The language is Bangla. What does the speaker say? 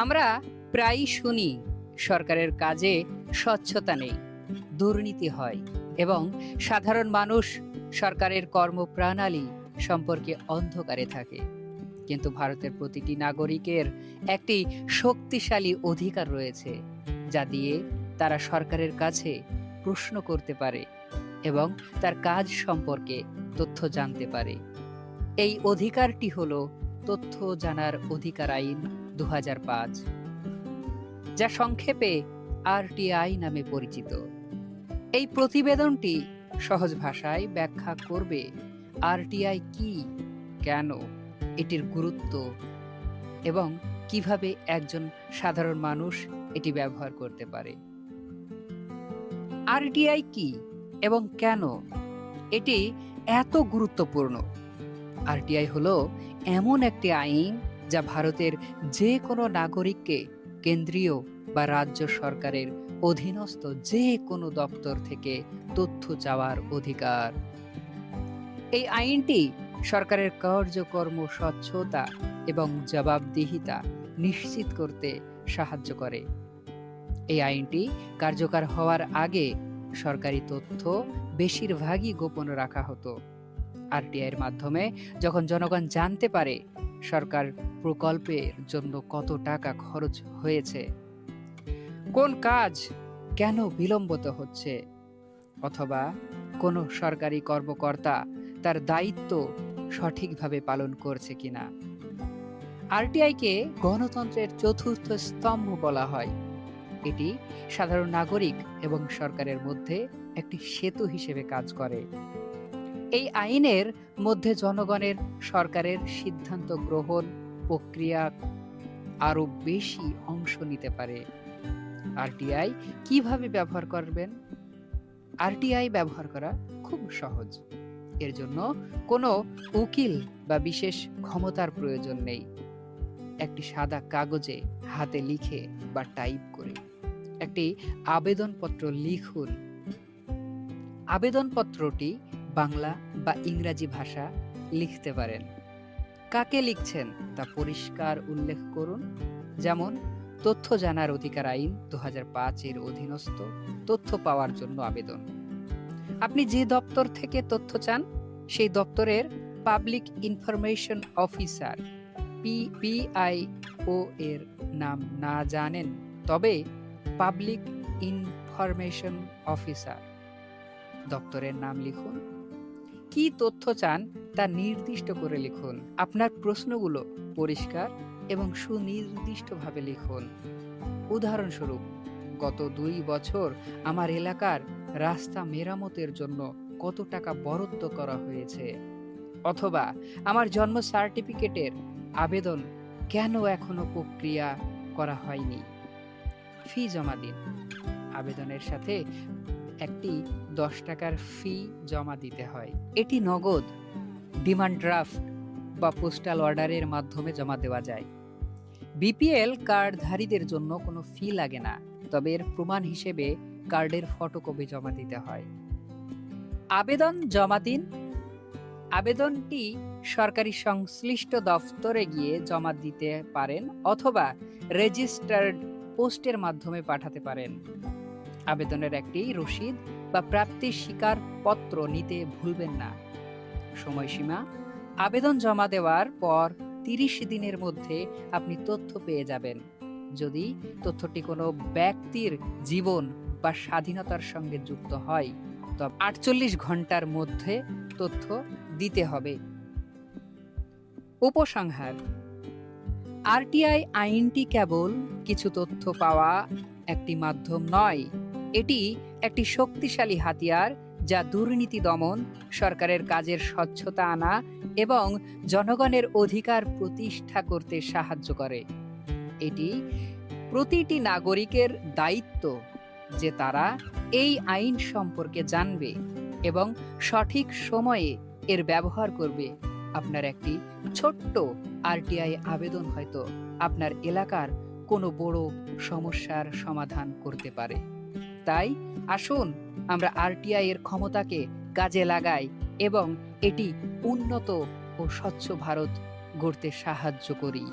আমরা প্রায়ই শুনি সরকারের কাজে স্বচ্ছতা নেই, দুর্নীতি হয় এবং সাধারণ মানুষ সরকারের কর্মপ্রণালী সম্পর্কে অন্ধকারে থাকে। কিন্তু ভারতের প্রতিটি নাগরিকের একটি শক্তিশালী অধিকার রয়েছে, যা দিয়ে তারা সরকারের কাছে প্রশ্ন করতে পারে এবং তার কাজ সম্পর্কে তথ্য জানতে পারে। এই অধিকারটি হলো তথ্য জানার অধিকার আইন ২০০৫, যা সংক্ষেপে আরটিআই নামে পরিচিত। এই প্রতিবেদনটি সহজ ভাষায় ব্যাখ্যা করবে আরটিআই কি, কেন এটির গুরুত্ব এবং কিভাবে একজন সাধারণ মানুষ এটি ব্যবহার করতে পারে। আরটিআই কি এবং কেন এটি এত গুরুত্বপূর্ণ? আরটিআই হলো এমন একটি আইন যা ভারতের যে কোনো নাগরিককে কেন্দ্রীয় বা রাজ্য সরকারের অধীনস্থ যে কোনো দপ্তর থেকে তথ্য চাওয়ার অধিকার। এই আইনটি সরকারের কার্যকর্ম স্বচ্ছতা এবং জবাবদিহিতা নিশ্চিত করতে সাহায্য করে। এই আইনটি কার্যকর হওয়ার আগে সরকারি তথ্য বেশিরভাগই গোপন রাখা হতো। আরটিআই এর মাধ্যমে যখন জনগণ জানতে পারে সরকার প্রকল্পের জন্য কত টাকা খরচ হয়েছে, কোন কাজ কেন বিলম্বিত হচ্ছে, অথবা কোন সরকারি কর্মকর্তা তার দায়িত্ব সঠিকভাবে পালন করছে কিনা। আরটিআইকে গণতন্ত্রের চতুর্থ স্তম্ভ বলা হয়। এটি সাধারণ নাগরিক এবং সরকারের মধ্যে একটি সেতু হিসেবে কাজ করে। এই আইনের মধ্যে জনগণের সরকারের সিদ্ধান্ত গ্রহণ প্রক্রিয়া আরো বেশি অংশ নিতে পারে। আরটিআই কিভাবে ব্যবহার করবেন? আরটিআই ব্যবহার করা খুব সহজ। এর জন্য কোনো উকিল বা বিশেষ ক্ষমতার প্রয়োজন নেই। একটি সাদা কাগজে হাতে লিখে বা টাইপ করে একটি আবেদনপত্র লিখুন। আবেদনপত্রটি বাংলা বা ইংরাজি ভাষা লিখতে পারেন। কাকে লিখছেন তা পরিষ্কার উল্লেখ করুন, যেমন তথ্য জানার অধিকার আইন ২০০৫ এর অধীনস্থ তথ্য পাওয়ার জন্য আবেদন। আপনি যে দপ্তর থেকে তথ্য চান সেই দপ্তরের পাবলিক ইনফরমেশন অফিসার পিআইও এর নাম না জানেন তবে পাবলিক ইনফরমেশন অফিসার দপ্তরের নাম লিখুন। কি তথ্য চান তা নির্দিষ্ট করে লিখুন। আপনার প্রশ্নগুলো পরিষ্কার এবং সুনির্দিষ্টভাবে লিখুন। উদাহরণস্বরূপ, গত ২ বছর আমার এলাকার রাস্তা মেরামতের জন্য কত টাকা বরাদ্দ করা হয়েছে, অথবা আমার জন্ম সার্টিফিকেটের আবেদন কেন এখনো প্রক্রিয়া করা হয়নি। ফি জমা দিন। আবেদনের সাথে একটি ১০ টাকার ফি জমা দিতে হয়। এটি নগদ, ডিমান্ড ড্রাফট বা পোস্টাল অর্ডারের মাধ্যমে জমা দেওয়া যায়। বিপিএল কার্ডধারীদের জন্য কোনো ফি লাগে না, তবে এর প্রমাণ হিসেবে কার্ডের ফটোকপি জমা দিতে হয়। আবেদন জমা দিন। আবেদনটি সরকারি সংশ্লিষ্ট দফতরে গিয়ে জমা দিতে পারেন অথবা রেজিস্টার্ড পোস্টের মাধ্যমে পাঠাতে পারেন। আবেদনের একটি রসিদ বা প্রাপ্তির স্বীকারপত্র নিতে ভুলবেন না। সময়সীমা: আবেদন জমা দেওয়ার পর ৩০ দিনের মধ্যে আপনি তথ্য পেয়ে যাবেন। যদি তথ্যটি কোনো ব্যক্তির জীবন বা স্বাধীনতার সঙ্গে যুক্ত হয় তবে ৪৮ ঘন্টার মধ্যে তথ্য দিতে হবে। উপসংহার: আরটিআই আইনটি কেবল কিছু তথ্য পাওয়া একটি মাধ্যম নয়, এটি একটি শক্তিশালী হাতিয়ার যা দুর্নীতি দমন, সরকারের কাজের স্বচ্ছতা আনা এবং জনগণের অধিকার প্রতিষ্ঠা করতে সাহায্য করে। এটি প্রতিটি নাগরিকের দায়িত্ব যে তারা এই আইন সম্পর্কে জানবে এবং সঠিক সময়ে এর ব্যবহার করবে। আপনার একটি ছোট্ট আরটিআই আবেদন হয়তো আপনার এলাকার কোনো বড় সমস্যার সমাধান করতে পারে। তাই আসুন আমরা আরটিআই এর ক্ষমতাকে কাজে লাগাই এবং এটি উন্নত ও স্বচ্ছ ভারত গড়তে সাহায্য করি।